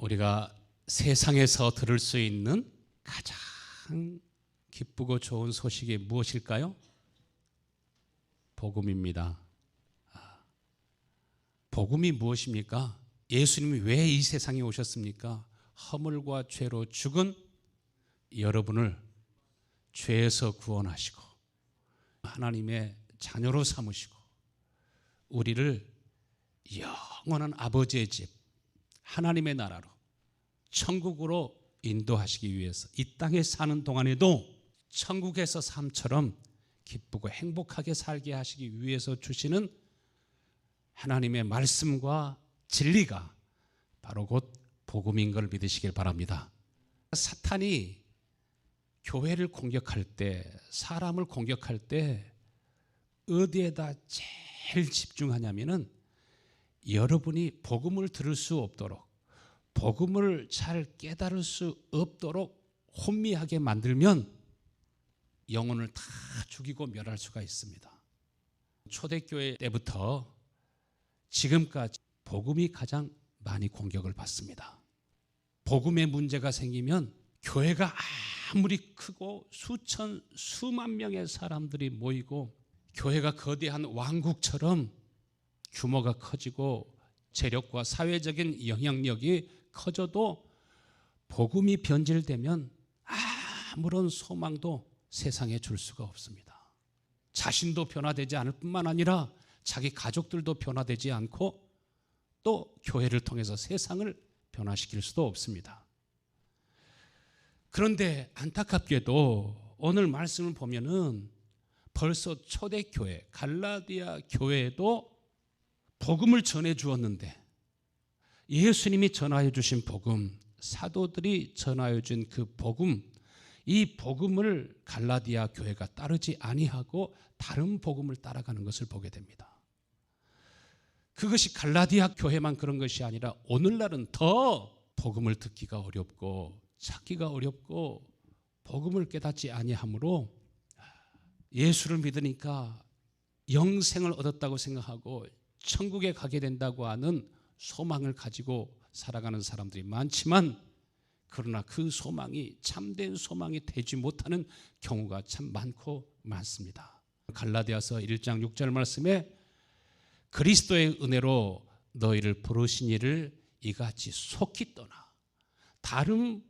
우리가 세상에서 들을 수 있는 가장 기쁘고 좋은 소식이 무엇일까요? 복음입니다. 복음이 무엇입니까? 예수님이 왜 이 세상에 오셨습니까? 허물과 죄로 죽은 여러분을 죄에서 구원하시고 하나님의 자녀로 삼으시고 우리를 영원한 아버지의 집 하나님의 나라로 천국으로 인도하시기 위해서 이 땅에 사는 동안에도 천국에서 삶처럼 기쁘고 행복하게 살게 하시기 위해서 주시는 하나님의 말씀과 진리가 바로 곧 복음인 걸 믿으시길 바랍니다. 사탄이 교회를 공격할 때, 사람을 공격할 때 어디에다 제일 집중하냐면은 여러분이 복음을 들을 수 없도록, 복음을 잘 깨달을 수 없도록 혼미하게 만들면 영혼을 다 죽이고 멸할 수가 있습니다. 초대교회 때부터 지금까지 복음이 가장 많이 공격을 받습니다. 복음의 문제가 생기면 교회가 아무리 크고 수만 명의 사람들이 모이고 교회가 거대한 왕국처럼 규모가 커지고 재력과 사회적인 영향력이 커져도 복음이 변질되면 아무런 소망도 세상에 줄 수가 없습니다. 자신도 변화되지 않을 뿐만 아니라 자기 가족들도 변화되지 않고 또 교회를 통해서 세상을 변화시킬 수도 없습니다. 그런데 안타깝게도 오늘 말씀을 보면은 벌써 초대교회 갈라디아 교회에도 복음을 전해 주었는데 예수님이 전하여 주신 복음, 사도들이 전하여 준 그 복음, 이 복음을 갈라디아 교회가 따르지 아니하고 다른 복음을 따라가는 것을 보게 됩니다. 그것이 갈라디아 교회만 그런 것이 아니라 오늘날은 더 복음을 듣기가 어렵고 찾기가 어렵고 복음을 깨닫지 아니하므로 예수를 믿으니까 영생을 얻었다고 생각하고 천국에 가게 된다고 하는 소망을 가지고 살아가는 사람들이 많지만 그러나 그 소망이 참된 소망이 되지 못하는 경우가 참 많고 많습니다. 갈라디아서 1장 6절 말씀에 그리스도의 은혜로 너희를 부르신 이를 이같이 속히 떠나. 다른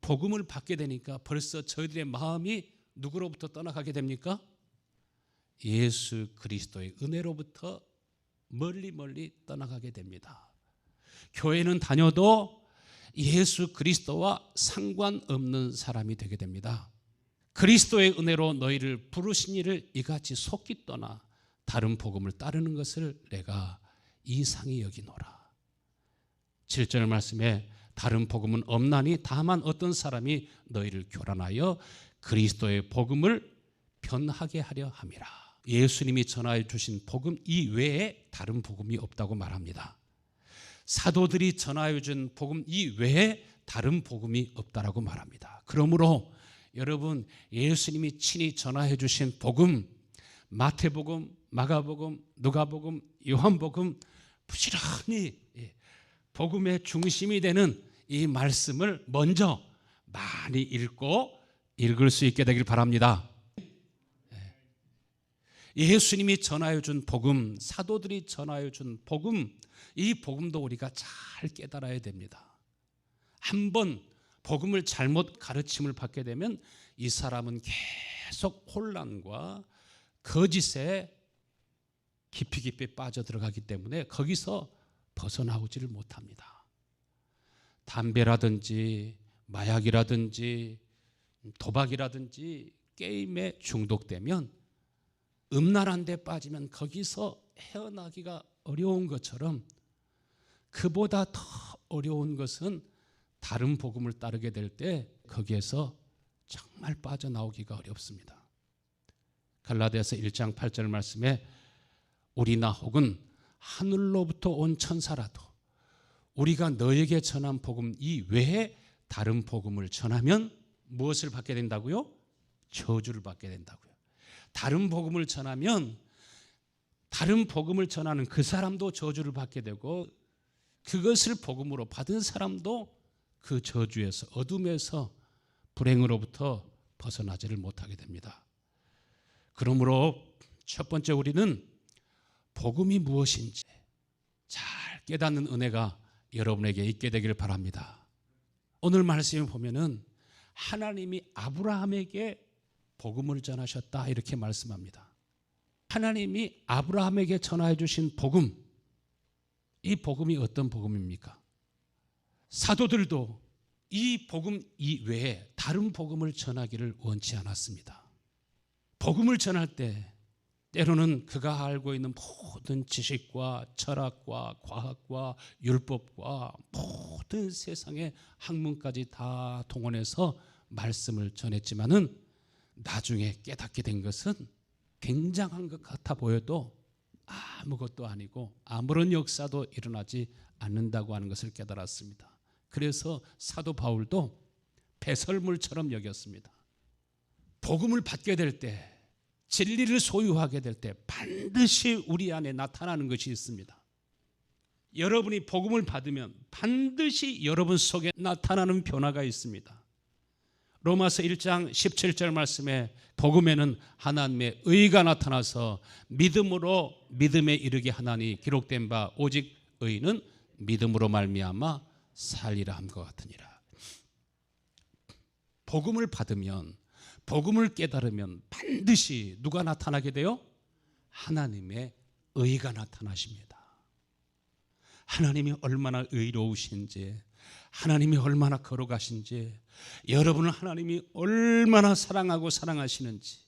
복음을 받게 되니까 벌써 저희들의 마음이 누구로부터 떠나가게 됩니까? 예수 그리스도의 은혜로부터 멀리 떠나가게 됩니다. 교회는 다녀도 예수 그리스도와 상관없는 사람이 되게 됩니다. 그리스도의 은혜로 너희를 부르신 이를 이같이 속히 떠나 다른 복음을 따르는 것을 내가 이상히 여기노라. 7절 말씀에 다른 복음은 없나니 다만 어떤 사람이 너희를 교란하여 그리스도의 복음을 변하게 하려 함이라. 예수님이 전하여 주신 복음 이외에 다른 복음이 없다고 말합니다. 사도들이 전하여 준 복음 이외에 다른 복음이 없다라고 말합니다. 그러므로 여러분 예수님이 친히 전하여 주신 복음, 마태복음, 마가복음, 누가복음, 요한복음 부지런히 복음의 중심이 되는 이 말씀을 먼저 많이 읽고 읽을 수 있게 되길 바랍니다. 예수님이 전하여 준 복음, 사도들이 전하여 준 복음, 이 복음도 우리가 잘 깨달아야 됩니다. 한번 복음을 잘못 가르침을 받게 되면 이 사람은 계속 혼란과 거짓에 깊이 빠져들어가기 때문에 거기서 벗어나오지를 못합니다. 담배라든지 마약이라든지 도박이라든지 게임에 중독되면 음란한 데 빠지면 거기서 헤어나기가 어려운 것처럼 그보다 더 어려운 것은 다른 복음을 따르게 될 때 거기에서 정말 빠져나오기가 어렵습니다. 갈라디아서 1장 8절 말씀에 우리나 혹은 하늘로부터 온 천사라도 우리가 너에게 전한 복음 이외에 다른 복음을 전하면 무엇을 받게 된다고요? 저주를 받게 된다고요. 다른 복음을 전하면 다른 복음을 전하는 그 사람도 저주를 받게 되고 그것을 복음으로 받은 사람도 그 저주에서, 어둠에서, 불행으로부터 벗어나지를 못하게 됩니다. 그러므로 첫 번째 우리는 복음이 무엇인지 잘 깨닫는 은혜가 여러분에게 있게 되기를 바랍니다. 오늘 말씀을 보면은 하나님이 아브라함에게 복음을 전하셨다 이렇게 말씀합니다. 하나님이 아브라함에게 전하여 주신 복음, 이 복음이 어떤 복음입니까? 사도들도 이 복음 이외에 다른 복음을 전하기를 원치 않았습니다. 복음을 전할 때 때로는 그가 알고 있는 모든 지식과 철학과 과학과 율법과 모든 세상의 학문까지 다 동원해서 말씀을 전했지만은 나중에 깨닫게 된 것은 굉장한 것 같아 보여도 아무것도 아니고 아무런 역사도 일어나지 않는다고 하는 것을 깨달았습니다. 그래서 사도 바울도 배설물처럼 여겼습니다. 복음을 받게 될 때, 진리를 소유하게 될 때 반드시 우리 안에 나타나는 것이 있습니다. 여러분이 복음을 받으면 반드시 여러분 속에 나타나는 변화가 있습니다. 로마서 1장 17절 말씀에 복음에는 하나님의 의가 나타나서 믿음으로 믿음에 이르게 하나니 기록된 바 오직 의는 믿음으로 말미암아 살리라 함과 같으니라. 복음을 받으면, 복음을 깨달으면 반드시 누가 나타나게 돼요? 하나님의 의가 나타나십니다. 하나님이 얼마나 의로우신지, 하나님이 얼마나 거룩하신지, 여러분을 하나님이 얼마나 사랑하고 사랑하시는지.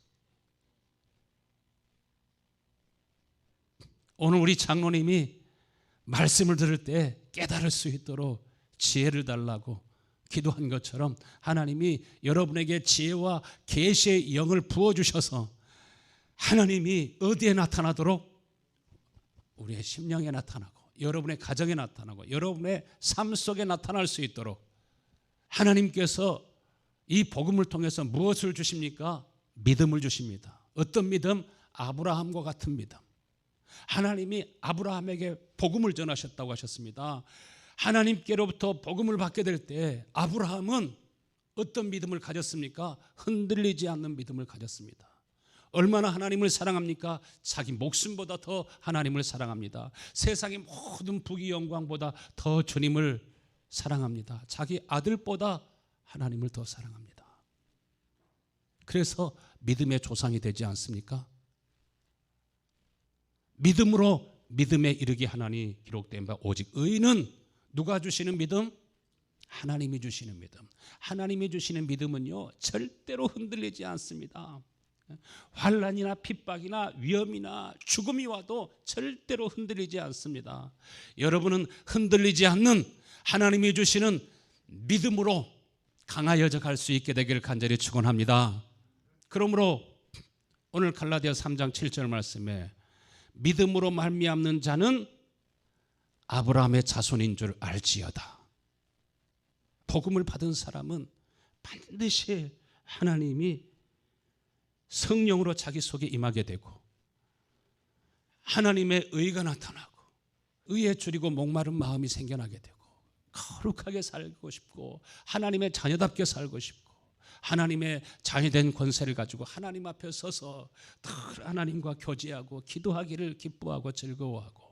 오늘 우리 장로님이 말씀을 들을 때 깨달을 수 있도록 지혜를 달라고 기도한 것처럼 하나님이 여러분에게 지혜와 계시의 영을 부어주셔서 하나님이 어디에 나타나도록? 우리의 심령에 나타나고 여러분의 가정에 나타나고 여러분의 삶 속에 나타날 수 있도록 하나님께서 이 복음을 통해서 무엇을 주십니까? 믿음을 주십니다. 어떤 믿음? 아브라함과 같은 믿음. 하나님이 아브라함에게 복음을 전하셨다고 하셨습니다. 하나님께로부터 복음을 받게 될 때 아브라함은 어떤 믿음을 가졌습니까? 흔들리지 않는 믿음을 가졌습니다. 얼마나 하나님을 사랑합니까? 자기 목숨보다 더 하나님을 사랑합니다. 세상의 모든 부귀 영광보다 더 주님을 사랑합니다. 자기 아들보다 하나님을 더 사랑합니다. 그래서 믿음의 조상이 되지 않습니까? 믿음으로 믿음에 이르게 하나니 기록된 바 오직 의는 누가 주시는 믿음? 하나님이 주시는 믿음. 하나님이 주시는 믿음은요 절대로 흔들리지 않습니다. 환난이나 핍박이나 위험이나 죽음이 와도 절대로 흔들리지 않습니다. 여러분은 흔들리지 않는 하나님이 주시는 믿음으로 강하여져 갈 수 있게 되기를 간절히 축원합니다. 그러므로 오늘 갈라디아 3장 7절 말씀에 믿음으로 말미암는 자는 아브라함의 자손인 줄 알지어다. 복음을 받은 사람은 반드시 하나님이 성령으로 자기 속에 임하게 되고 하나님의 의가 나타나고 의에 줄이고 목마른 마음이 생겨나게 되고 거룩하게 살고 싶고 하나님의 자녀답게 살고 싶고 하나님의 자녀된 권세를 가지고 하나님 앞에 서서 늘 하나님과 교제하고 기도하기를 기뻐하고 즐거워하고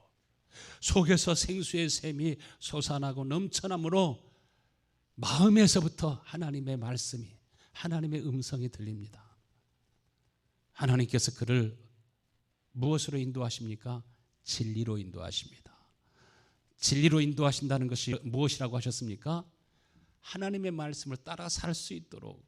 속에서 생수의 샘이 솟아나고 넘쳐나므로 마음에서부터 하나님의 말씀이 하나님의 음성이 들립니다. 하나님께서 그를 무엇으로 인도하십니까? 진리로 인도하십니다. 진리로 인도하신다는 것이 무엇이라고 하셨습니까? 하나님의 말씀을 따라 살 수 있도록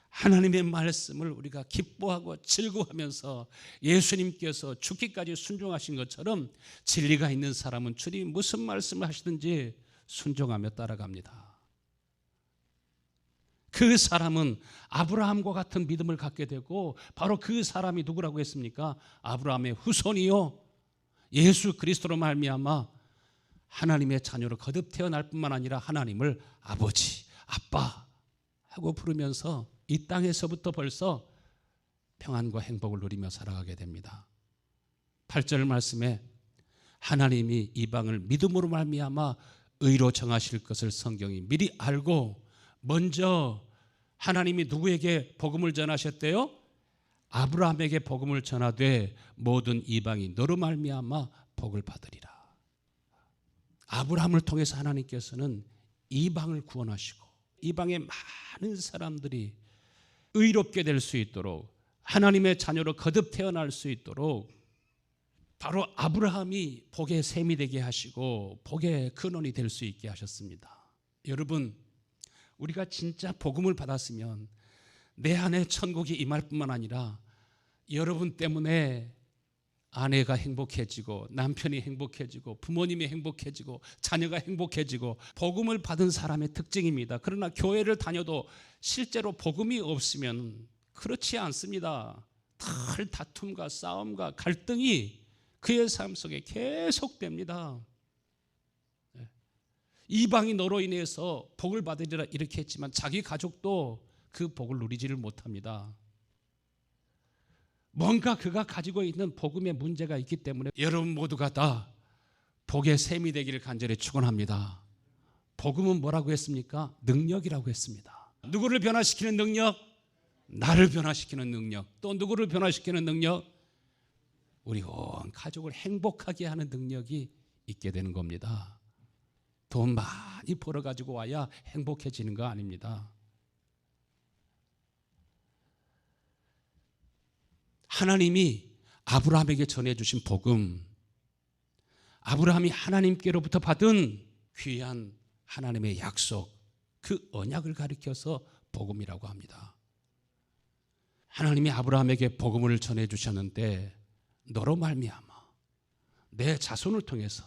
하나님의 말씀을 우리가 기뻐하고 즐거워하면서 예수님께서 죽기까지 순종하신 것처럼 진리가 있는 사람은 주님 무슨 말씀을 하시든지 순종하며 따라갑니다. 그 사람은 아브라함과 같은 믿음을 갖게 되고 바로 그 사람이 누구라고 했습니까? 아브라함의 후손이요 예수 그리스도로 말미암아 하나님의 자녀로 거듭 태어날 뿐만 아니라 하나님을 아버지, 아빠 하고 부르면서 이 땅에서부터 벌써 평안과 행복을 누리며 살아가게 됩니다. 8절 말씀에 하나님이 이방을 믿음으로 말미암아 의로 정하실 것을 성경이 미리 알고 먼저 하나님이 누구에게 복음을 전하셨대요? 아브라함에게 복음을 전하되 모든 이방이 너로 말미암아 복을 받으리라. 아브라함을 통해서 하나님께서는 이방을 구원하시고 이방의 많은 사람들이 의롭게 될 수 있도록 하나님의 자녀로 거듭 태어날 수 있도록 바로 아브라함이 복의 셈이 되게 하시고 복의 근원이 될 수 있게 하셨습니다. 여러분, 우리가 진짜 복음을 받았으면 내 안에 천국이 임할 뿐만 아니라 여러분 때문에 아내가 행복해지고 남편이 행복해지고 부모님이 행복해지고 자녀가 행복해지고 복음을 받은 사람의 특징입니다. 그러나 교회를 다녀도 실제로 복음이 없으면 그렇지 않습니다. 늘 다툼과 싸움과 갈등이 그의 삶 속에 계속됩니다. 이방이 너로 인해서 복을 받으리라 이렇게 했지만 자기 가족도 그 복을 누리지를 못합니다. 뭔가 그가 가지고 있는 복음의 문제가 있기 때문에 여러분 모두가 다 복의 셈이 되기를 간절히 축원합니다. 복음은 뭐라고 했습니까? 능력이라고 했습니다. 누구를 변화시키는 능력? 나를 변화시키는 능력. 또 누구를 변화시키는 능력? 우리 온 가족을 행복하게 하는 능력이 있게 되는 겁니다. 돈 많이 벌어가지고 와야 행복해지는 거 아닙니다. 하나님이 아브라함에게 전해주신 복음, 아브라함이 하나님께로부터 받은 귀한 하나님의 약속, 그 언약을 가리켜서 복음이라고 합니다. 하나님이 아브라함에게 복음을 전해주셨는데 너로 말미암아 내 자손을 통해서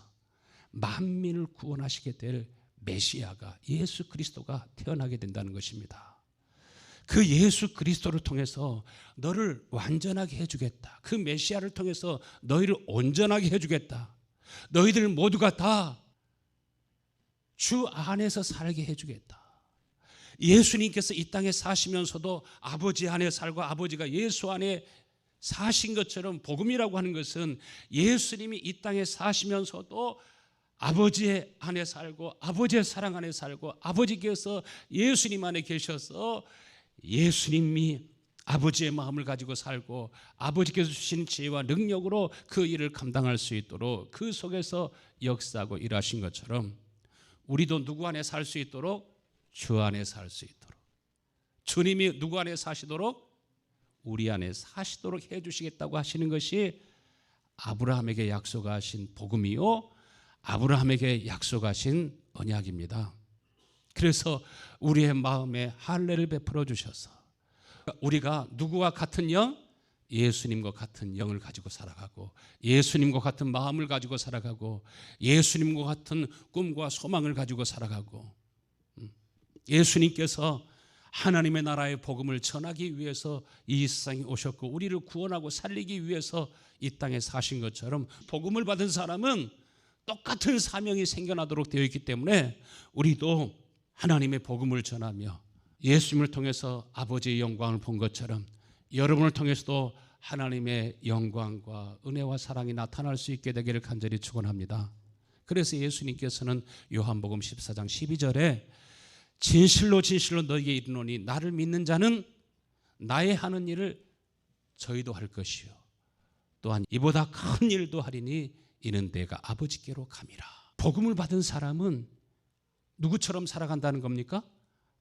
만민을 구원하시게 될 메시아가 예수 그리스도가 태어나게 된다는 것입니다. 그 예수 그리스도를 통해서 너를 완전하게 해주겠다. 그 메시아를 통해서 너희를 온전하게 해주겠다. 너희들 모두가 다 주 안에서 살게 해주겠다. 예수님께서 이 땅에 사시면서도 아버지 안에 살고 아버지가 예수 안에 사신 것처럼 복음이라고 하는 것은 예수님이 이 땅에 사시면서도 아버지의 안에 살고 아버지의 사랑 안에 살고 아버지께서 예수님 안에 계셔서 예수님이 아버지의 마음을 가지고 살고 아버지께서 주신 지혜와 능력으로 그 일을 감당할 수 있도록 그 속에서 역사하고 일하신 것처럼 우리도 누구 안에 살 수 있도록 주 안에 살 수 있도록 주님이 누구 안에 사시도록 우리 안에 사시도록 해주시겠다고 하시는 것이 아브라함에게 약속하신 복음이요 아브라함에게 약속하신 언약입니다. 그래서 우리의 마음에 할례를 베풀어 주셔서 우리가 누구와 같은 영? 예수님과 같은 영을 가지고 살아가고 예수님과 같은 마음을 가지고 살아가고 예수님과 같은 꿈과 소망을 가지고 살아가고 예수님께서 하나님의 나라의 복음을 전하기 위해서 이 세상에 오셨고 우리를 구원하고 살리기 위해서 이 땅에 사신 것처럼 복음을 받은 사람은 똑같은 사명이 생겨나도록 되어 있기 때문에 우리도 하나님의 복음을 전하며 예수님을 통해서 아버지의 영광을 본 것처럼 여러분을 통해서도 하나님의 영광과 은혜와 사랑이 나타날 수 있게 되기를 간절히 축원합니다. 그래서 예수님께서는 요한복음 14장 12절에 진실로 진실로 너희에게 이르노니 나를 믿는 자는 나의 하는 일을 저희도 할 것이요 또한 이보다 큰 일도 하리니 이는 내가 아버지께로 감이라. 복음을 받은 사람은 누구처럼 살아간다는 겁니까?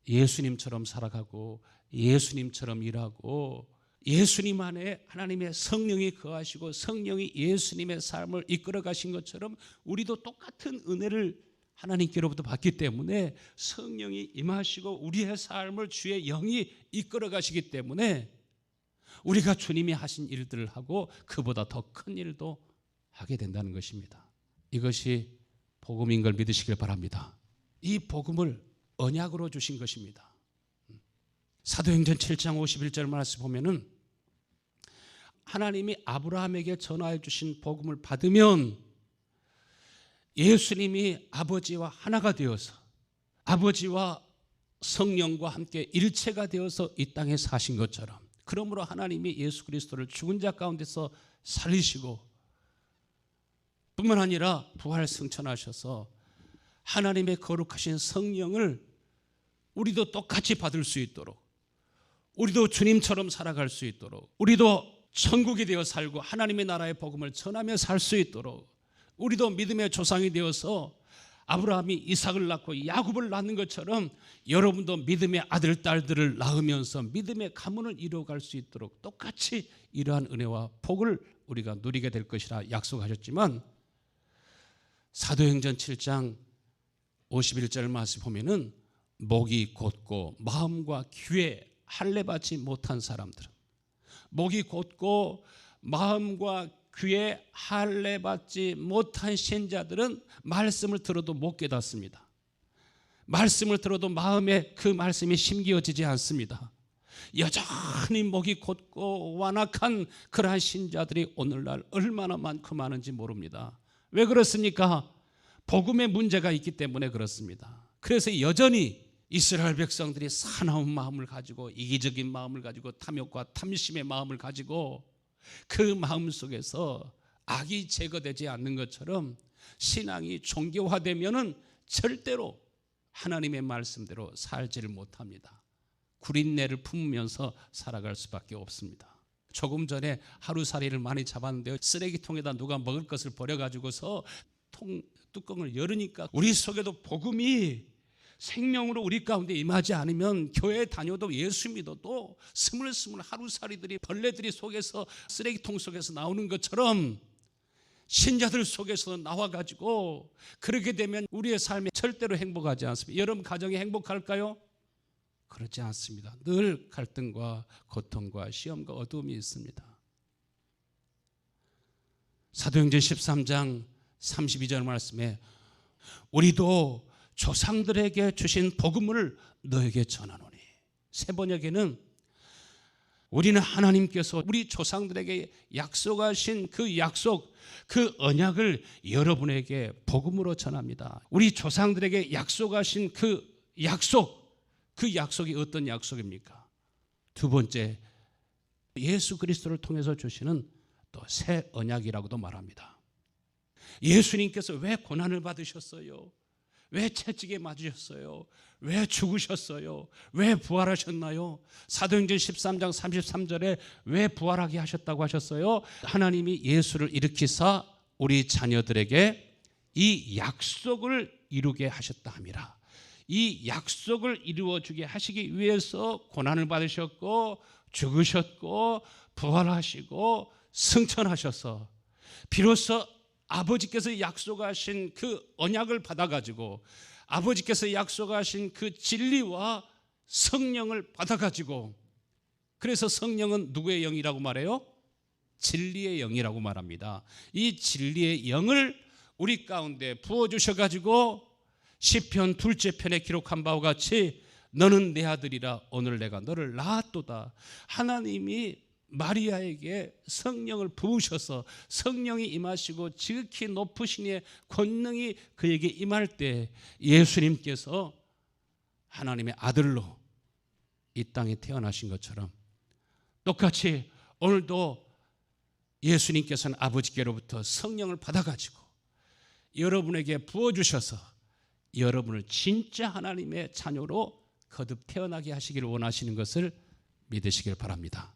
예수님처럼 살아가고 예수님처럼 일하고 예수님 안에 하나님의 성령이 거하시고 성령이 예수님의 삶을 이끌어 가신 것처럼 우리도 똑같은 은혜를 하나님께로부터 받기 때문에 성령이 임하시고 우리의 삶을 주의 영이 이끌어 가시기 때문에 우리가 주님이 하신 일들을 하고 그보다 더 큰 일도 하게 된다는 것입니다. 이것이 복음인 걸 믿으시길 바랍니다. 이 복음을 언약으로 주신 것입니다. 사도행전 7장 51절 말씀 보면은 하나님이 아브라함에게 전하여 주신 복음을 받으면 예수님이 아버지와 하나가 되어서 아버지와 성령과 함께 일체가 되어서 이 땅에 사신 것처럼 그러므로 하나님이 예수 그리스도를 죽은 자 가운데서 살리시고 뿐만 아니라 부활 승천하셔서 하나님의 거룩하신 성령을 우리도 똑같이 받을 수 있도록, 우리도 주님처럼 살아갈 수 있도록, 우리도 천국이 되어 살고 하나님의 나라의 복음을 전하며 살 수 있도록, 우리도 믿음의 조상이 되어서 아브라함이 이삭을 낳고 야곱을 낳는 것처럼 여러분도 믿음의 아들, 딸들을 낳으면서 믿음의 가문을 이루어갈 수 있도록 똑같이 이러한 은혜와 복을 우리가 누리게 될 것이라 약속하셨지만, 사도행전 7장 51절 말씀 보면은 목이 곧고 마음과 귀에 할례받지 못한 사람들은, 목이 곧고 마음과 귀에 할례받지 못한 신자들은 말씀을 들어도 못 깨닫습니다. 말씀을 들어도 마음에 그 말씀이 심기어지지 않습니다. 여전히 목이 곧고 완악한 그러한 신자들이 오늘날 얼마나 많고 많은지 모릅니다. 왜 그렇습니까? 복음의 문제가 있기 때문에 그렇습니다. 그래서 여전히 이스라엘 백성들이 사나운 마음을 가지고, 이기적인 마음을 가지고, 탐욕과 탐심의 마음을 가지고 그 마음 속에서 악이 제거되지 않는 것처럼 신앙이 종교화되면은 절대로 하나님의 말씀대로 살지를 못합니다. 구린내를 품으면서 살아갈 수밖에 없습니다. 조금 전에 하루살이를 많이 잡았는데요, 쓰레기통에다 누가 먹을 것을 버려가지고서 뚜껑을 열으니까 우리 속에도 복음이 생명으로 우리 가운데 임하지 않으면 교회 다녀도 예수 믿어도 스물스물 하루살이들이, 벌레들이 속에서, 쓰레기통 속에서 나오는 것처럼 신자들 속에서 나와가지고, 그렇게 되면 우리의 삶이 절대로 행복하지 않습니다. 여러분 가정이 행복할까요? 그렇지 않습니다. 늘 갈등과 고통과 시험과 어두움이 있습니다. 사도행전 13장 32절 말씀에 우리도 조상들에게 주신 복음을 너에게 전하노니, 새 번역에는 우리는 하나님께서 우리 조상들에게 약속하신 그 약속, 그 언약을 여러분에게 복음으로 전합니다. 우리 조상들에게 약속하신 그 약속이 어떤 약속입니까? 두 번째, 예수 그리스도를 통해서 주시는 또 새 언약이라고도 말합니다. 예수님께서 왜 고난을 받으셨어요? 왜 채찍에 맞으셨어요? 왜 죽으셨어요? 왜 부활하셨나요? 사도행전 13장 33절에 왜 부활하게 하셨다고 하셨어요? 하나님이 예수를 일으키사 우리 자녀들에게 이 약속을 이루게 하셨다 함이라. 이 약속을 이루어주게 하시기 위해서 고난을 받으셨고 죽으셨고 부활하시고 승천하셔서 비로소 아버지께서 약속하신 그 언약을 받아가지고, 아버지께서 약속하신 그 진리와 성령을 받아가지고, 그래서 성령은 누구의 영이라고 말해요? 진리의 영이라고 말합니다. 이 진리의 영을 우리 가운데 부어주셔가지고 시편 둘째 편에 기록한 바와 같이 너는 내 아들이라 오늘 내가 너를 낳았도다. 하나님이 마리아에게 성령을 부으셔서 성령이 임하시고 지극히 높으신 이의 권능이 그에게 임할 때 예수님께서 하나님의 아들로 이 땅에 태어나신 것처럼 똑같이 오늘도 예수님께서는 아버지께로부터 성령을 받아가지고 여러분에게 부어주셔서 여러분을 진짜 하나님의 자녀로 거듭 태어나게 하시기를 원하시는 것을 믿으시길 바랍니다.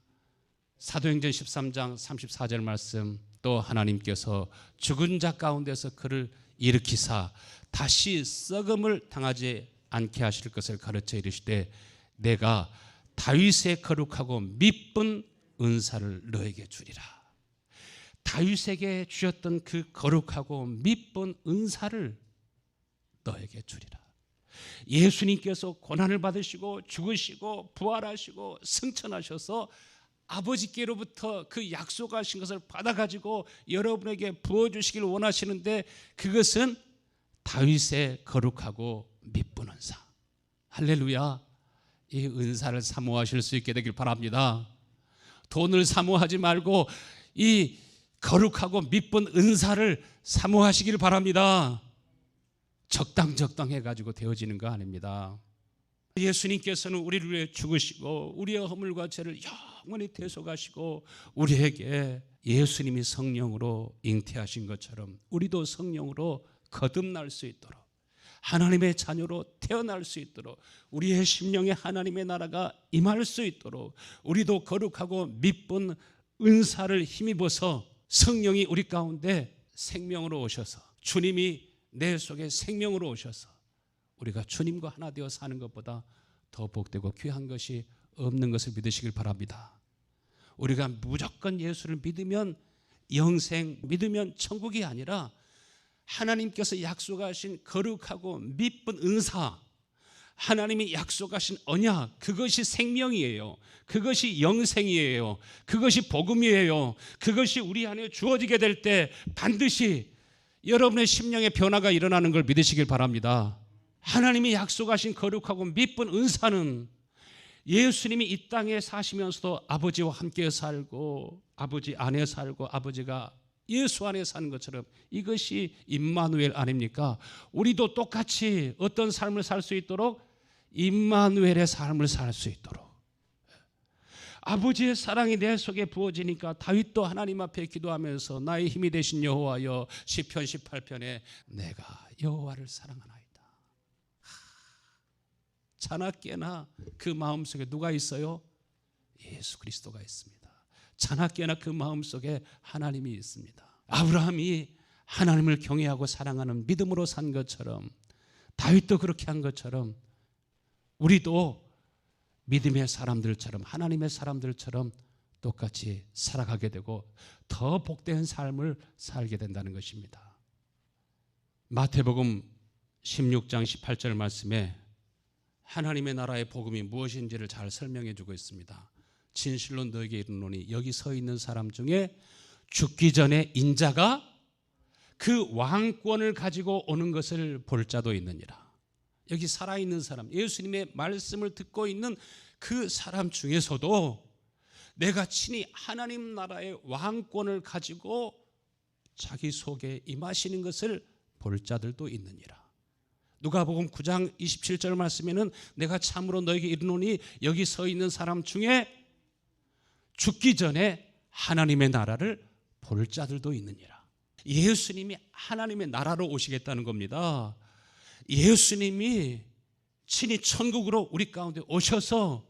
사도행전 13장 34절 말씀, 또 하나님께서 죽은 자 가운데서 그를 일으키사 다시 썩음을 당하지 않게 하실 것을 가르쳐 이르시되 내가 다윗의 거룩하고 미쁜 은사를 너에게 주리라. 다윗에게 주셨던 그 거룩하고 미쁜 은사를 너에게 주리라. 예수님께서 고난을 받으시고 죽으시고 부활하시고 승천하셔서 아버지께로부터 그 약속하신 것을 받아가지고 여러분에게 부어주시길 원하시는데, 그것은 다윗의 거룩하고 미쁜 은사. 할렐루야. 이 은사를 사모하실 수 있게 되길 바랍니다. 돈을 사모하지 말고 이 거룩하고 미쁜 은사를 사모하시길 바랍니다. 적당해가지고 되어지는 거 아닙니다. 예수님께서는 우리를 위해 죽으시고 우리의 허물과 죄를 영원히 대속하시고 우리에게 예수님이 성령으로 잉태하신 것처럼 우리도 성령으로 거듭날 수 있도록 하나님의 자녀로 태어날 수 있도록, 우리의 심령에 하나님의 나라가 임할 수 있도록 우리도 거룩하고 미쁜 은사를 힘입어서 성령이 우리 가운데 생명으로 오셔서, 주님이 내 속에 생명으로 오셔서 우리가 주님과 하나 되어 사는 것보다 더 복되고 귀한 것이 없는 것을 믿으시길 바랍니다. 우리가 무조건 예수를 믿으면 영생, 믿으면 천국이 아니라 하나님께서 약속하신 거룩하고 미쁜 은사, 하나님이 약속하신 언약, 그것이 생명이에요. 그것이 영생이에요. 그것이 복음이에요. 그것이 우리 안에 주어지게 될 때 반드시 여러분의 심령의 변화가 일어나는 걸 믿으시길 바랍니다. 하나님이 약속하신 거룩하고 미쁜 은사는 예수님이 이 땅에 사시면서도 아버지와 함께 살고 아버지 안에 살고 아버지가 예수 안에 사는 것처럼, 이것이 임마누엘 아닙니까? 우리도 똑같이 어떤 삶을 살 수 있도록? 임마누엘의 삶을 살 수 있도록. 아버지의 사랑이 내 속에 부어지니까 다윗도 하나님 앞에 기도하면서 나의 힘이 되신 여호와여, 시편 18편에 내가 여호와를 사랑하나이다. 자나깨나 그 마음속에 누가 있어요? 예수 그리스도가 있습니다. 자나깨나 그 마음속에 하나님이 있습니다. 아브라함이 하나님을 경외하고 사랑하는 믿음으로 산 것처럼, 다윗도 그렇게 한 것처럼 우리도 믿음의 사람들처럼, 하나님의 사람들처럼 똑같이 살아가게 되고 더 복된 삶을 살게 된다는 것입니다. 마태복음 16장 18절 말씀에 하나님의 나라의 복음이 무엇인지를 잘 설명해 주고 있습니다. 진실로 너에게 이르노니 여기 서 있는 사람 중에 죽기 전에 인자가 그 왕권을 가지고 오는 것을 볼 자도 있느니라. 여기 살아있는 사람, 예수님의 말씀을 듣고 있는 그 사람 중에서도 내가 친히 하나님 나라의 왕권을 가지고 자기 속에 임하시는 것을 볼 자들도 있느니라. 누가복음 9장 27절 말씀에는 내가 참으로 너에게 이르노니 여기 서 있는 사람 중에 죽기 전에 하나님의 나라를 볼 자들도 있느니라. 예수님이 하나님의 나라로 오시겠다는 겁니다. 예수님이 친히 천국으로 우리 가운데 오셔서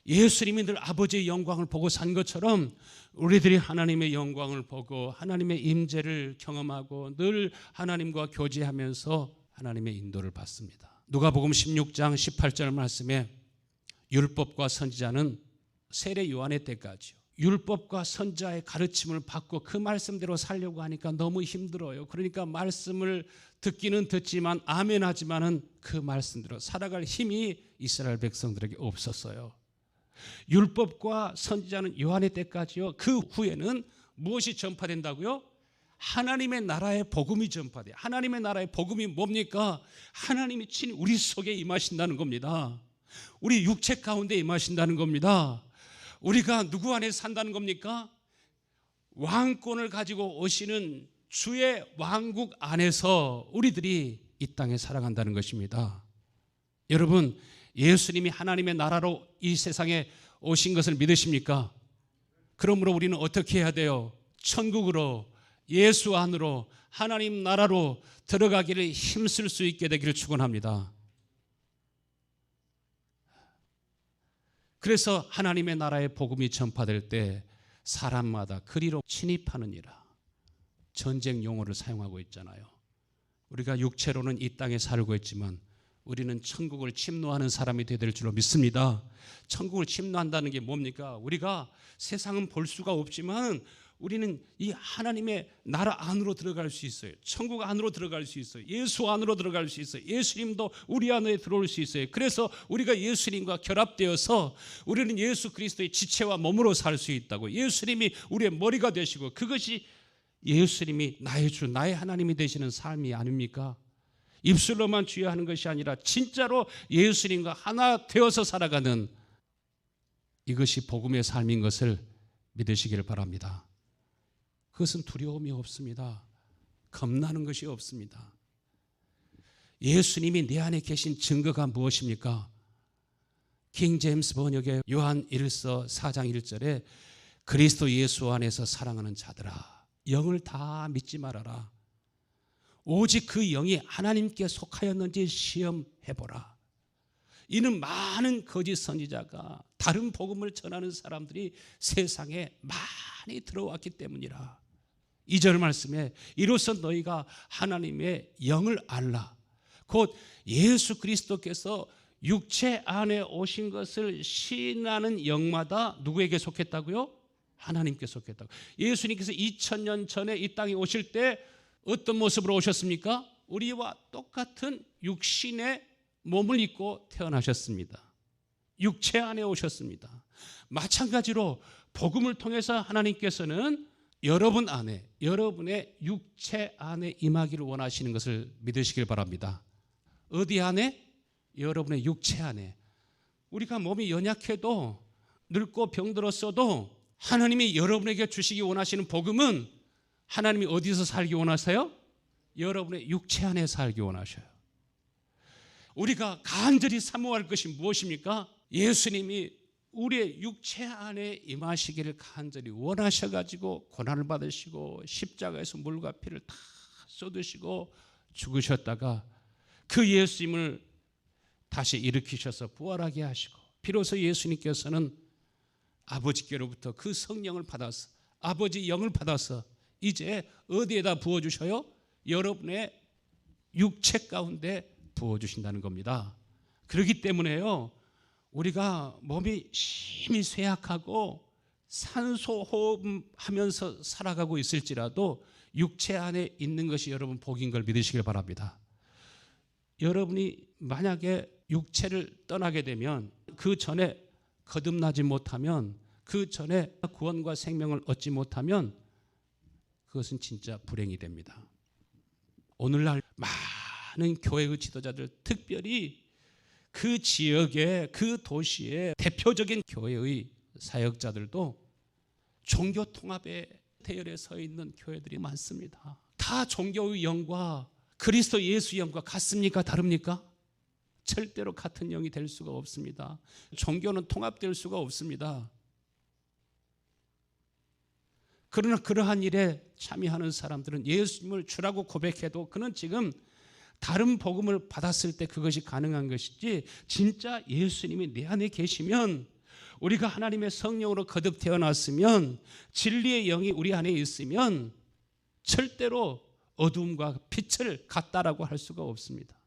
예수님이 늘 아버지의 영광을 보고 산 것처럼 우리들이 하나님의 영광을 보고 하나님의 임재를 경험하고 늘 하나님과 교제하면서 하나님의 인도를 받습니다. 누가복음 16장 18절 말씀에 율법과 선지자는 세례 요한의 때까지요, 율법과 선지자의 가르침을 받고 그 말씀대로 살려고 하니까 너무 힘들어요. 그러니까 말씀을 듣기는 듣지만 아멘 하지만은 그 말씀대로 살아갈 힘이 이스라엘 백성들에게 없었어요. 율법과 선지자는 요한의 때까지요. 그 후에는 무엇이 전파된다고요? 하나님의 나라의 복음이 전파돼요. 하나님의 나라의 복음이 뭡니까? 하나님이 친히 우리 속에 임하신다는 겁니다. 우리 육체 가운데 임하신다는 겁니다. 우리가 누구 안에 산다는 겁니까? 왕권을 가지고 오시는 주의 왕국 안에서 우리들이 이 땅에 살아간다는 것입니다. 여러분, 예수님이 하나님의 나라로 이 세상에 오신 것을 믿으십니까? 그러므로 우리는 어떻게 해야 돼요? 천국으로, 예수 안으로, 하나님 나라로 들어가기를 힘쓸 수 있게 되기를 축원합니다. 그래서 하나님의 나라의 복음이 전파될 때 사람마다 그리로 침입하느니라, 전쟁 용어를 사용하고 있잖아요. 우리가 육체로는 이 땅에 살고 있지만 우리는 천국을 침노하는 사람이 되될 줄로 믿습니다. 천국을 침노한다는 게 뭡니까? 우리가 세상은 볼 수가 없지만 우리는 이 하나님의 나라 안으로 들어갈 수 있어요. 천국 안으로 들어갈 수 있어요. 예수 안으로 들어갈 수 있어요. 예수님도 우리 안에 들어올 수 있어요. 그래서 우리가 예수님과 결합되어서 우리는 예수 그리스도의 지체와 몸으로 살 수 있다고. 예수님이 우리의 머리가 되시고 그것이 예수님이 나의 주, 나의 하나님이 되시는 삶이 아닙니까? 입술로만 주여 하는 것이 아니라 진짜로 예수님과 하나 되어서 살아가는, 이것이 복음의 삶인 것을 믿으시기를 바랍니다. 그것은 두려움이 없습니다. 겁나는 것이 없습니다. 예수님이 내 안에 계신 증거가 무엇입니까? 킹 제임스 번역의 요한 1서 4장 1절에 그리스도 예수 안에서 사랑하는 자들아, 영을 다 믿지 말아라. 오직 그 영이 하나님께 속하였는지 시험해보라. 이는 많은 거짓 선지자가 다른 복음을 전하는 사람들이 세상에 많이 들어왔기 때문이라. 2절 말씀에 이로써 너희가 하나님의 영을 알라. 곧 예수 그리스도께서 육체 안에 오신 것을 시인하는 영마다 누구에게 속했다고요? 하나님께 속했다고. 예수님께서 2000년 전에 이 땅에 오실 때 어떤 모습으로 오셨습니까? 우리와 똑같은 육신의 몸을 입고 태어나셨습니다. 육체 안에 오셨습니다. 마찬가지로 복음을 통해서 하나님께서는 여러분 안에, 여러분의 육체 안에 임하기를 원하시는 것을 믿으시길 바랍니다. 어디 안에? 여러분의 육체 안에. 우리가 몸이 연약해도 늙고 병들었어도 하나님이 여러분에게 주시기 원하시는 복음은 하나님이 어디서 살기 원하세요? 여러분의 육체 안에 살기 원하셔요. 우리가 간절히 사모할 것이 무엇입니까? 예수님이 우리의 육체 안에 임하시기를 간절히 원하셔가지고 고난을 받으시고 십자가에서 물과 피를 다 쏟으시고 죽으셨다가 그 예수님을 다시 일으키셔서 부활하게 하시고 비로소 예수님께서는 아버지께로부터 그 성령을 받아서 아버지 영을 받아서 이제 어디에다 부어주셔요? 여러분의 육체 가운데 부어주신다는 겁니다. 그렇기 때문에요, 우리가 몸이 심히 쇠약하고 산소 호흡하면서 살아가고 있을지라도 육체 안에 있는 것이 여러분 복인 걸 믿으시길 바랍니다. 여러분이 만약에 육체를 떠나게 되면 그 전에 거듭나지 못하면, 그 전에 구원과 생명을 얻지 못하면 그것은 진짜 불행이 됩니다. 오늘날 많은 교회의 지도자들, 특별히 그 지역의, 그 도시의 대표적인 교회의 사역자들도 종교 통합의 대열에 서 있는 교회들이 많습니다. 다 종교의 영과 그리스도 예수 영과 같습니까? 다릅니까? 절대로 같은 영이 될 수가 없습니다. 종교는 통합될 수가 없습니다. 그러나 그러한 일에 참여하는 사람들은 예수님을 주라고 고백해도 그는 지금 다른 복음을 받았을 때 그것이 가능한 것이지, 진짜 예수님이 내 안에 계시면, 우리가 하나님의 성령으로 거듭 태어났으면, 진리의 영이 우리 안에 있으면 절대로 어둠과 빛을 같다라고 할 수가 없습니다.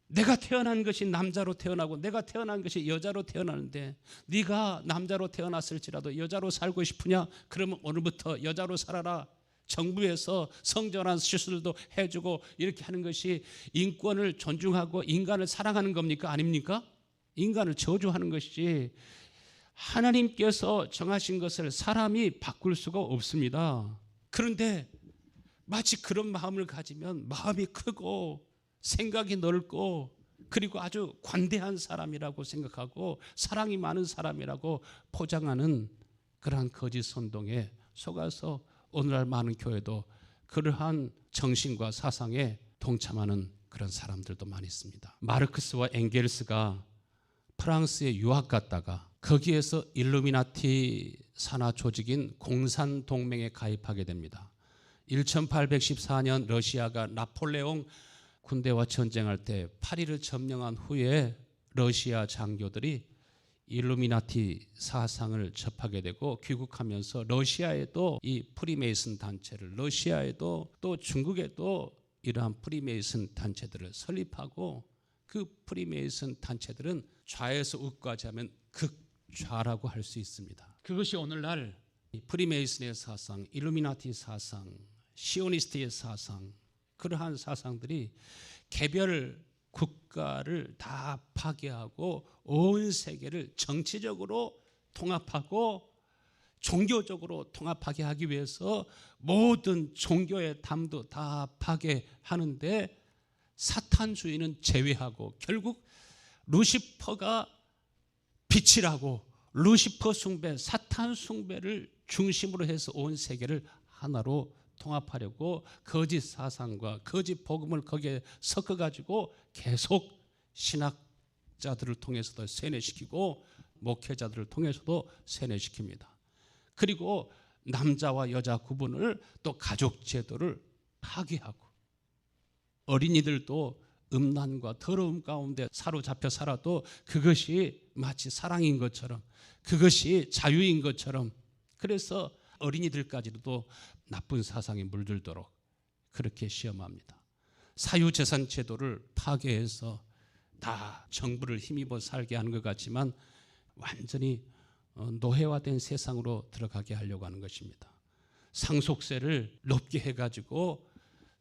내가 태어난 것이 남자로 태어나고 내가 태어난 것이 여자로 태어나는데, 네가 남자로 태어났을지라도 여자로 살고 싶으냐? 그러면 오늘부터 여자로 살아라. 정부에서 성전환 시술도 해주고 이렇게 하는 것이 인권을 존중하고 인간을 사랑하는 겁니까? 아닙니까? 인간을 저주하는 것이지, 하나님께서 정하신 것을 사람이 바꿀 수가 없습니다. 그런데 마치 그런 마음을 가지면 마음이 크고 생각이 넓고 그리고 아주 관대한 사람이라고 생각하고 사랑이 많은 사람이라고 포장하는 그러한 거짓 선동에 속아서 오늘날 많은 교회도 그러한 정신과 사상에 동참하는 그런 사람들도 많이 있습니다. 마르크스와 엥겔스가 프랑스에 유학 갔다가 거기에서 일루미나티 산하 조직인 공산동맹에 가입하게 됩니다. 1814년 러시아가 나폴레옹 군대와 전쟁할 때 파리를 점령한 후에 러시아 장교들이 일루미나티 사상을 접하게 되고 귀국하면서 러시아에도 이 프리메이슨 단체를, 러시아에도 또 중국에도 이러한 프리메이슨 단체들을 설립하고, 그 프리메이슨 단체들은 좌에서 우까지 하면 극좌라고 할 수 있습니다. 그것이 오늘날 프리메이슨의 사상, 일루미나티 사상, 시오니스트의 사상, 그러한 사상들이 개별 국가를 다 파괴하고 온 세계를 정치적으로 통합하고 종교적으로 통합하게 하기 위해서 모든 종교의 담도 다 파괴하는데, 사탄주의는 제외하고 결국 루시퍼가 빛이라고 루시퍼 숭배, 사탄 숭배를 중심으로 해서 온 세계를 하나로 통합하려고 거짓 사상과 거짓 복음을 거기에 섞어가지고 계속 신학자들을 통해서도 세뇌시키고 목회자들을 통해서도 세뇌시킵니다. 그리고 남자와 여자 구분을, 또 가족 제도를 파괴하고, 어린이들도 음란과 더러움 가운데 사로잡혀 살아도 그것이 마치 사랑인 것처럼, 그것이 자유인 것처럼, 그래서 어린이들까지도 나쁜 사상에 물들도록 그렇게 시험합니다. 사유재산 제도를 파괴해서 다 정부를 힘입어 살게 하는 것 같지만 완전히 노예화된 세상으로 들어가게 하려고 하는 것입니다. 상속세를 높게 해가지고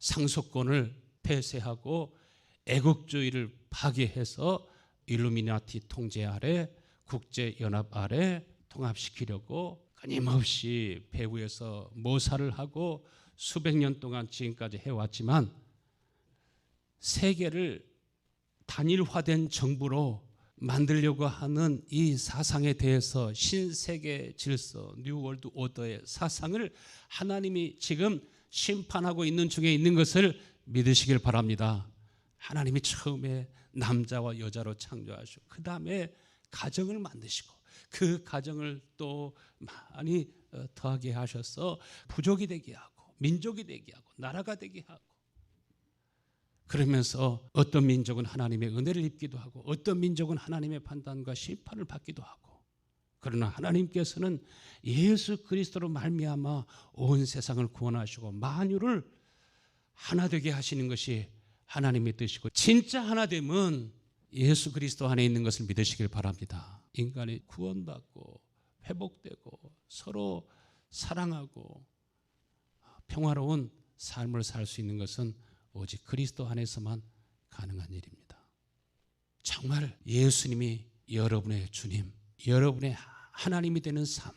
상속권을 폐쇄하고 애국주의를 파괴해서 일루미나티 통제 아래, 국제연합 아래 통합시키려고 끊임없이 배후에서 모사를 하고 수백 년 동안 지금까지 해왔지만, 세계를 단일화된 정부로 만들려고 하는 이 사상에 대해서 신세계 질서, 뉴월드 오더의 사상을 하나님이 지금 심판하고 있는 중에 있는 것을 믿으시길 바랍니다. 하나님이 처음에 남자와 여자로 창조하시고 그 다음에 가정을 만드시고 그 가정을 또 많이 더하게 하셔서 부족이 되게 하고 민족이 되게 하고 나라가 되게 하고, 그러면서 어떤 민족은 하나님의 은혜를 입기도 하고 어떤 민족은 하나님의 판단과 심판을 받기도 하고, 그러나 하나님께서는 예수 그리스도로 말미암아 온 세상을 구원하시고 만유를 하나 되게 하시는 것이 하나님의 뜻이고, 진짜 하나됨은 예수 그리스도 안에 있는 것을 믿으시길 바랍니다. 인간이 구원받고 회복되고 서로 사랑하고 평화로운 삶을 살 수 있는 것은 오직 그리스도 안에서만 가능한 일입니다. 정말 예수님이 여러분의 주님, 여러분의 하나님이 되는 삶,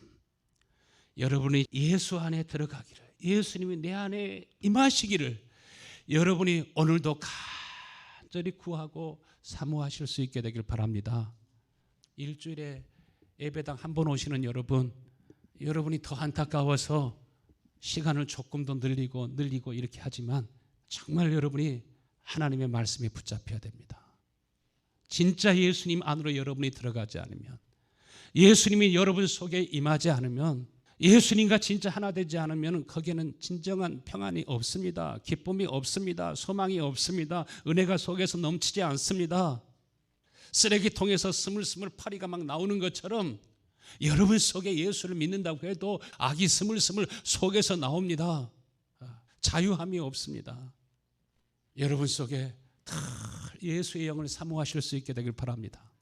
여러분이 예수 안에 들어가기를, 예수님이 내 안에 임하시기를 여러분이 오늘도 간절히 구하고 사모하실 수 있게 되길 바랍니다. 일주일에 예배당 한 번 오시는 여러분, 여러분이 더 안타까워서 시간을 조금 더 늘리고 이렇게 하지만 정말 여러분이 하나님의 말씀에 붙잡혀야 됩니다. 진짜 예수님 안으로 여러분이 들어가지 않으면, 예수님이 여러분 속에 임하지 않으면, 예수님과 진짜 하나 되지 않으면 거기에는 진정한 평안이 없습니다. 기쁨이 없습니다. 소망이 없습니다. 은혜가 속에서 넘치지 않습니다. 쓰레기통에서 스물스물 파리가 막 나오는 것처럼 여러분 속에 예수를 믿는다고 해도 악이 스물스물 속에서 나옵니다. 자유함이 없습니다. 여러분 속에 예수의 영을 사모하실 수 있게 되길 바랍니다.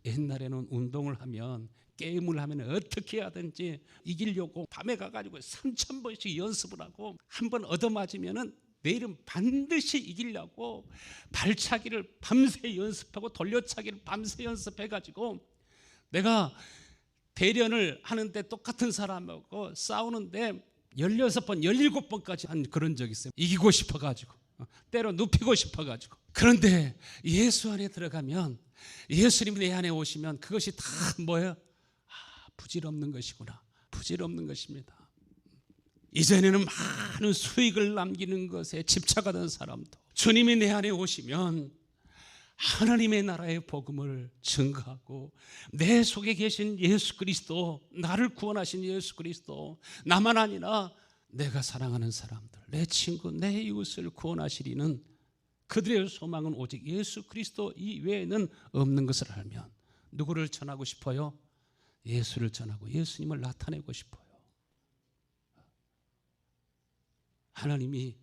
옛날에는 운동을 하면, 게임을 하면 어떻게 하든지 이기려고 밤에 가가지고 3,000번씩 연습을 하고 한 번 얻어맞으면 내일은 반드시 이기려고 발차기를 밤새 연습하고 돌려차기를 밤새 연습해가지고, 내가 대련을 하는데 똑같은 사람하고 싸우는데 16번, 17번까지 한 그런 적이 있어요. 이기고 싶어가지고, 때로 눕히고 싶어가지고. 그런데 예수 안에 들어가면, 예수님이 내 안에 오시면 그것이 다 뭐예요? 부질없는 것이구나. 부질없는 것입니다. 이전에는 많은 수익을 남기는 것에 집착하던 사람도 주님이 내 안에 오시면 하나님의 나라의 복음을 증거하고, 내 속에 계신 예수 그리스도, 나를 구원하신 예수 그리스도, 나만 아니라 내가 사랑하는 사람들, 내 친구, 내 이웃을 구원하시리는 그들의 소망은 오직 예수 그리스도 이외에는 없는 것을 알면 누구를 전하고 싶어요? 예수를 전하고 예수님을 나타내고 싶어요. 하나님이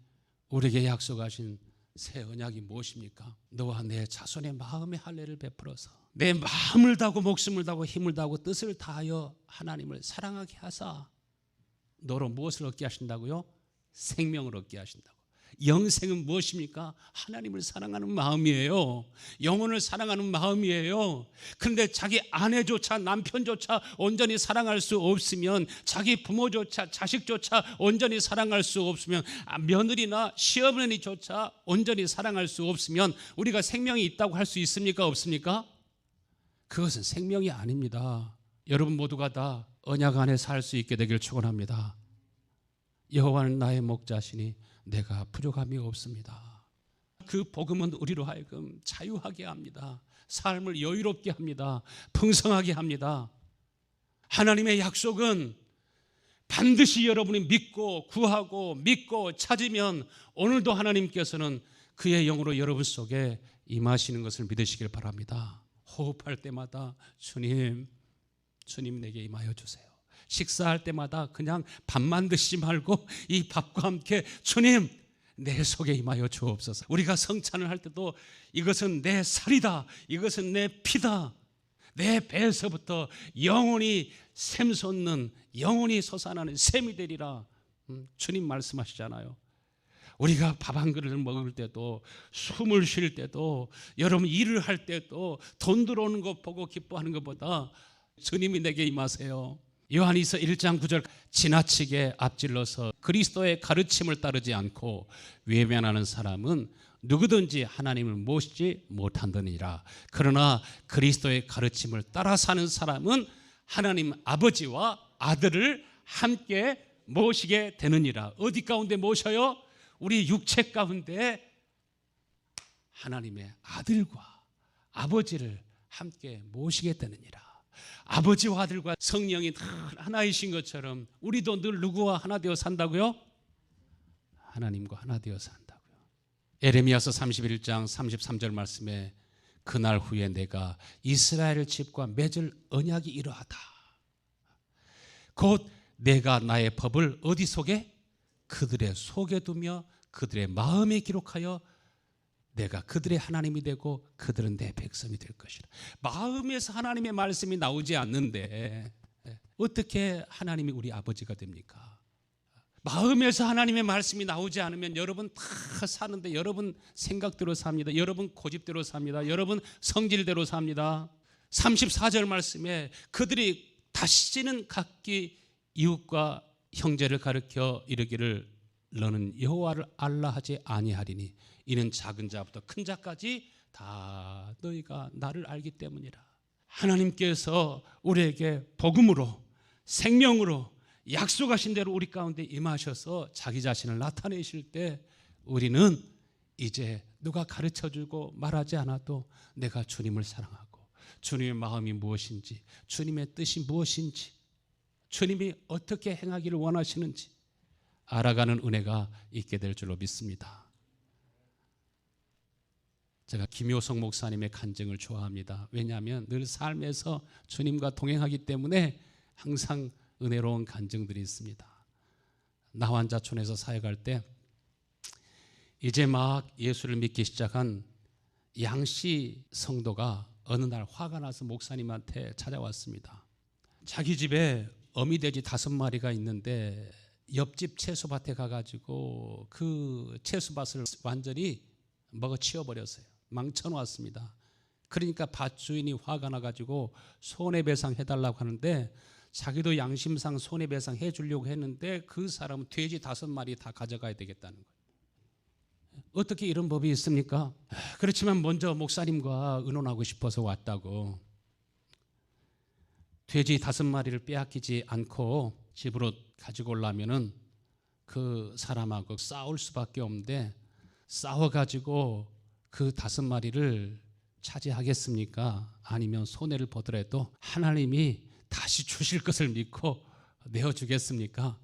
우리에게 약속하신 새 언약이 무엇입니까? 너와 내 자손의 마음의 할례를 베풀어서 내 마음을 다하고 목숨을 다하고 힘을 다하고 뜻을 다하여 하나님을 사랑하게 하사 너로 무엇을 얻게 하신다고요? 생명을 얻게 하신다고. 영생은 무엇입니까? 하나님을 사랑하는 마음이에요. 영혼을 사랑하는 마음이에요. 그런데 자기 아내조차 남편조차 온전히 사랑할 수 없으면, 자기 부모조차 자식조차 온전히 사랑할 수 없으면, 며느리나 시어머니조차 온전히 사랑할 수 없으면 우리가 생명이 있다고 할 수 있습니까? 없습니까? 그것은 생명이 아닙니다. 여러분 모두가 다 언약 안에 살 수 있게 되길 축원합니다. 여호와는 나의 목자시니 내가 부족함이 없습니다. 그 복음은 우리로 하여금 자유하게 합니다. 삶을 여유롭게 합니다. 풍성하게 합니다. 하나님의 약속은 반드시 여러분이 믿고 구하고 믿고 찾으면 오늘도 하나님께서는 그의 영으로 여러분 속에 임하시는 것을 믿으시길 바랍니다. 호흡할 때마다 주님 내게 임하여 주세요. 식사할 때마다 그냥 밥만 드시지 말고 이 밥과 함께 주님 내 속에 임하여 주옵소서. 우리가 성찬을 할 때도 이것은 내 살이다, 이것은 내 피다, 내 배에서부터 영원히 샘솟는 영원히 솟아나는 샘이 되리라 주님 말씀하시잖아요. 우리가 밥 한 그릇을 먹을 때도, 숨을 쉴 때도, 여러분 일을 할 때도 돈 들어오는 것 보고 기뻐하는 것보다 주님이 내게 임하세요. 요한일서 1장 9절 지나치게 앞질러서 그리스도의 가르침을 따르지 않고 외면하는 사람은 누구든지 하나님을 모시지 못한다니라. 그러나 그리스도의 가르침을 따라 사는 사람은 하나님 아버지와 아들을 함께 모시게 되느니라. 어디 가운데 모셔요? 우리 육체 가운데 하나님의 아들과 아버지를 함께 모시게 되느니라. 아버지와 아들과 성령이 하나이신 것처럼 우리도 늘 누구와 하나 되어 산다고요? 하나님과 하나 되어 산다고요. 에레미야서 31장 33절 말씀에 그날 후에 내가 이스라엘 집과 맺을 언약이 이러하다. 곧 내가 나의 법을 어디 속에? 그들의 속에 두며 그들의 마음에 기록하여 내가 그들의 하나님이 되고 그들은 내 백성이 될 것이라. 마음에서 하나님의 말씀이 나오지 않는데 어떻게 하나님이 우리 아버지가 됩니까? 마음에서 하나님의 말씀이 나오지 않으면 여러분 다 사는데 여러분 생각대로 삽니다. 여러분 고집대로 삽니다. 여러분 성질대로 삽니다. 34절 말씀에 그들이 다시는 각기 이웃과 형제를 가르쳐 이르기를 너는 여호와를 알라 하지 아니하리니 이는 작은 자부터 큰 자까지 다 너희가 나를 알기 때문이라. 하나님께서 우리에게 복음으로 생명으로 약속하신 대로 우리 가운데 임하셔서 자기 자신을 나타내실 때 우리는 이제 누가 가르쳐주고 말하지 않아도 내가 주님을 사랑하고 주님의 마음이 무엇인지, 주님의 뜻이 무엇인지, 주님이 어떻게 행하기를 원하시는지 알아가는 은혜가 있게 될 줄로 믿습니다. 제가 김효성 목사님의 간증을 좋아합니다. 왜냐하면 늘 삶에서 주님과 동행하기 때문에 항상 은혜로운 간증들이 있습니다. 나환자촌에서 사역할 때 이제 막 예수를 믿기 시작한 양씨 성도가 어느 날 화가 나서 목사님한테 찾아왔습니다. 자기 집에 어미돼지 5마리가 있는데 옆집 채소밭에 가가지고 그 채소밭을 완전히 먹어치워버렸어요. 망쳐놓았습니다. 그러니까 밭 주인이 화가 나가지고 손해배상 해달라고 하는데 자기도 양심상 손해배상 해주려고 했는데 그 사람은 돼지 5마리 다 가져가야 되겠다는 거예요. 어떻게 이런 법이 있습니까? 그렇지만 먼저 목사님과 의논하고 싶어서 왔다고. 돼지 5마리를 빼앗기지 않고 집으로 가지고 오려면은 그 사람하고 싸울 수밖에 없는데 싸워가지고 그 5마리를 차지하겠습니까? 아니면 손해를 보더라도 하나님이 다시 주실 것을 믿고 내어주겠습니까?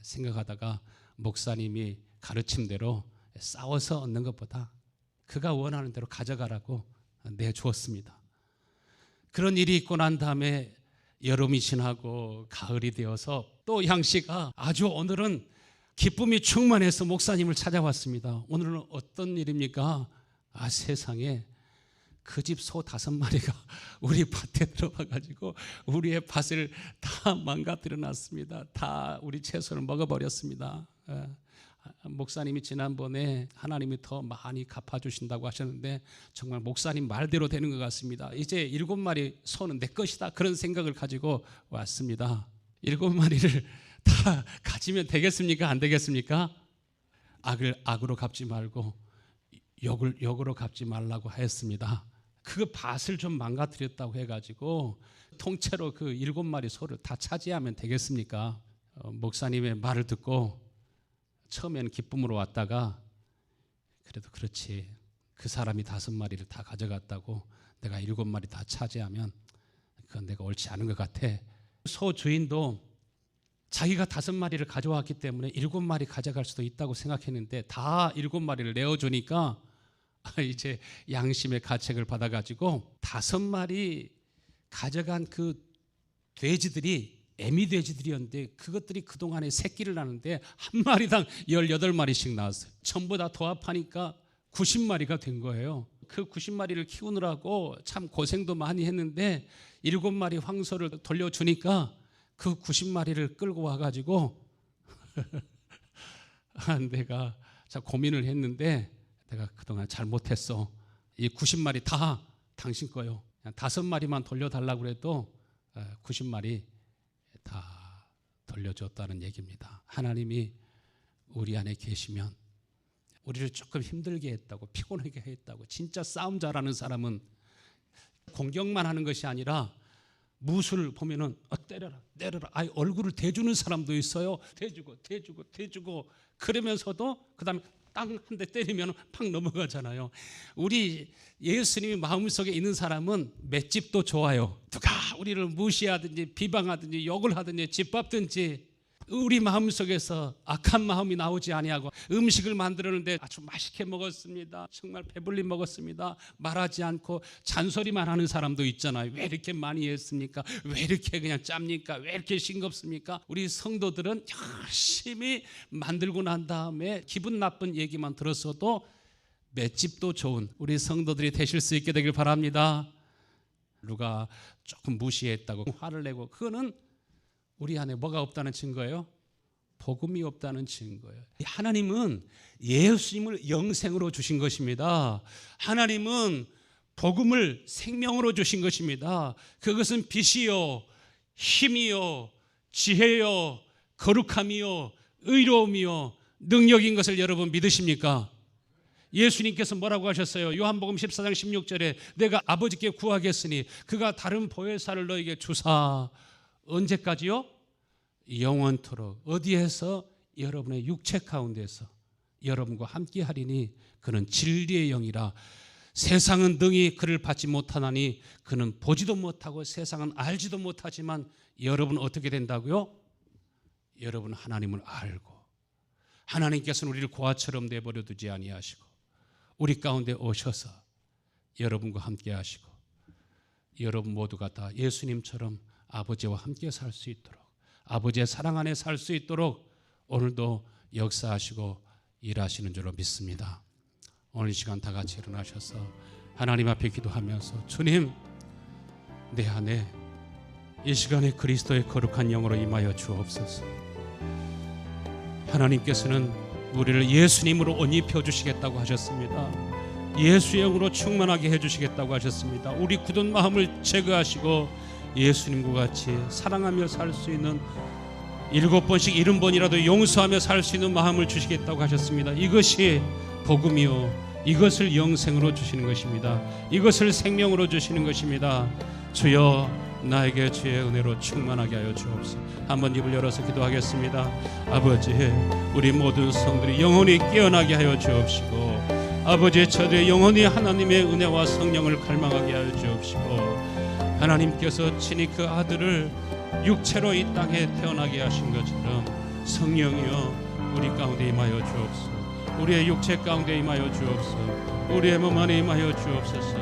생각하다가 목사님이 가르침대로 싸워서 얻는 것보다 그가 원하는 대로 가져가라고 내주었습니다. 그런 일이 있고 난 다음에 여름이 지나고 가을이 되어서 또 양씨가 아주 오늘은 기쁨이 충만해서 목사님을 찾아왔습니다. 오늘은 어떤 일입니까? 세상에 그 집 소 5마리가 우리 밭에 들어와가지고 우리의 밭을 다 망가뜨려 놨습니다. 다 우리 채소를 먹어버렸습니다. 목사님이 지난번에 하나님이 더 많이 갚아주신다고 하셨는데 정말 목사님 말대로 되는 것 같습니다. 이제 7마리 소는 내 것이다 그런 생각을 가지고 왔습니다. 7마리를 다 가지면 되겠습니까? 안 되겠습니까? 악을 악으로 갚지 말고 욕을 욕으로 갚지 말라고 했습니다. 그 밭을 좀 망가뜨렸다고 해가지고 통째로 그 7마리 소를 다 차지하면 되겠습니까? 목사님의 말을 듣고 처음에는 기쁨으로 왔다가 그래도 그렇지 그 사람이 5마리를 다 가져갔다고 내가 7마리 다 차지하면 그건 내가 옳지 않은 것 같아. 소 주인도 자기가 5마리를 가져왔기 때문에 7마리 가져갈 수도 있다고 생각했는데 다 7마리를 내어주니까 이제 양심의 가책을 받아가지고 5마리 가져간 그 돼지들이 애미 돼지들이었는데 그것들이 그동안에 새끼를 낳는데 한 마리당 18마리씩 나왔어요. 전부 다 도합하니까 90마리가 된 거예요. 그 90마리를 키우느라고 참 고생도 많이 했는데 7마리 황소를 돌려주니까 그 90마리를 끌고 와가지고 내가 자 고민을 했는데 내가 그동안 잘못했어. 이 90마리 다 당신 거요. 그냥 5마리만 돌려달라고 해도 90마리 다 돌려줬다는 얘기입니다. 하나님이 우리 안에 계시면 우리를 조금 힘들게 했다고 피곤하게 했다고 진짜 싸움 잘하는 사람은 공격만 하는 것이 아니라 무술 보면은 때려라 아예 얼굴을 대주는 사람도 있어요. 대주고 그러면서도 그다음에 땅 한 대 때리면 팍 넘어가잖아요. 우리 예수님이 마음속에 있는 사람은 맷집도 좋아요. 누가 우리를 무시하든지 비방하든지 욕을 하든지 짓밟든지 우리 마음속에서 악한 마음이 나오지 아니하고 음식을 만들었는데 아주 맛있게 먹었습니다. 정말 배불리 먹었습니다. 말하지 않고 잔소리만 하는 사람도 있잖아요. 왜 이렇게 많이 했습니까? 왜 이렇게 그냥 짭니까? 왜 이렇게 싱겁습니까? 우리 성도들은 열심히 만들고 난 다음에 기분 나쁜 얘기만 들었어도 맷집도 좋은 우리 성도들이 되실 수 있게 되길 바랍니다. 누가 조금 무시했다고 화를 내고 그거는 우리 안에 뭐가 없다는 증거예요? 복음이 없다는 증거예요. 하나님은 예수님을 영생으로 주신 것입니다. 하나님은 복음을 생명으로 주신 것입니다. 그것은 빛이요 힘이요 지혜요 거룩함이요 의로움이요 능력인 것을 여러분 믿으십니까? 예수님께서 뭐라고 하셨어요? 요한복음 14장 16절에 내가 아버지께 구하겠으니 그가 다른 보혜사를 너에게 주사 언제까지요? 영원토록. 어디에서? 여러분의 육체 가운데서 여러분과 함께 하리니 그는 진리의 영이라. 세상은 능히 그를 받지 못하나니 그는 보지도 못하고 세상은 알지도 못하지만 여러분 어떻게 된다고요? 여러분 하나님을 알고 하나님께서는 우리를 고아처럼 내버려 두지 아니하시고 우리 가운데 오셔서 여러분과 함께 하시고 여러분 모두가 다 예수님처럼 아버지와 함께 살 수 있도록 아버지의 사랑 안에 살 수 있도록 오늘도 역사하시고 일하시는 줄로 믿습니다. 오늘 이 시간 다 같이 일어나셔서 하나님 앞에 기도하면서 주님 내 안에 이 시간에 그리스도의 거룩한 영으로 임하여 주옵소서. 하나님께서는 우리를 예수님으로 옷 입혀 주시겠다고 하셨습니다. 예수의 영으로 충만하게 해주시겠다고 하셨습니다. 우리 굳은 마음을 제거하시고 예수님과 같이 사랑하며 살 수 있는 7번씩 70번이라도 용서하며 살 수 있는 마음을 주시겠다고 하셨습니다. 이것이 복음이요 이것을 영생으로 주시는 것입니다. 이것을 생명으로 주시는 것입니다. 주여 나에게 주의 은혜로 충만하게 하여 주옵소서. 한번 입을 열어서 기도하겠습니다. 아버지 우리 모든 성들이 영혼이 깨어나게 하여 주옵시고 아버지 저들의 영혼이 하나님의 은혜와 성령을 갈망하게 하여 주옵시고 하나님께서 친히 그 아들을 육체로 이 땅에 태어나게 하신 것처럼 성령이여 우리 가운데 임하여 주옵소서. 우리의 육체 가운데 임하여 주옵소서. 우리의 몸 안에 임하여 주옵소서.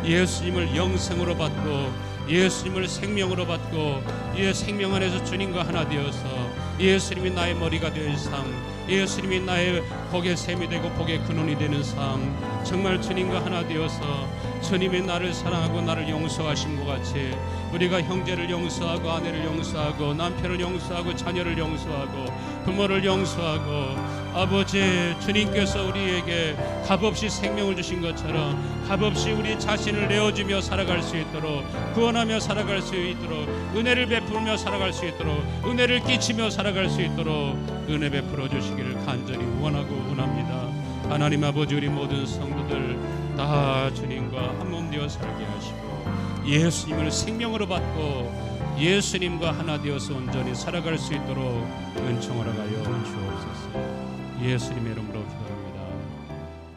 예수님을 영생으로 받고 예수님을 생명으로 받고 이 생명 안에서 주님과 하나 되어서 예수님이 나의 머리가 되는 삶, 예수님이 나의 복의 샘이 되고 복의 근원이 되는 삶, 정말 주님과 하나 되어서 주님이 나를 사랑하고 나를 용서하신 것 같이 우리가 형제를 용서하고 아내를 용서하고 남편을 용서하고 자녀를 용서하고 부모를 용서하고 아버지 주님께서 우리에게 값없이 생명을 주신 것처럼 값없이 우리 자신을 내어주며 살아갈 수 있도록 구원하며 살아갈 수 있도록 은혜를 베풀며 살아갈 수 있도록 은혜를 끼치며 살아갈 수 있도록 은혜 베풀어 주시기를 간절히 원하고 원합니다. 하나님 아버지 우리 모든 성도들 다 주님과 한 몸 되어 살게 하시고 예수님을 생명으로 받고 예수님과 하나 되어서 온전히 살아갈 수 있도록 은총을 하여 주옵소서. 예수님의 이름으로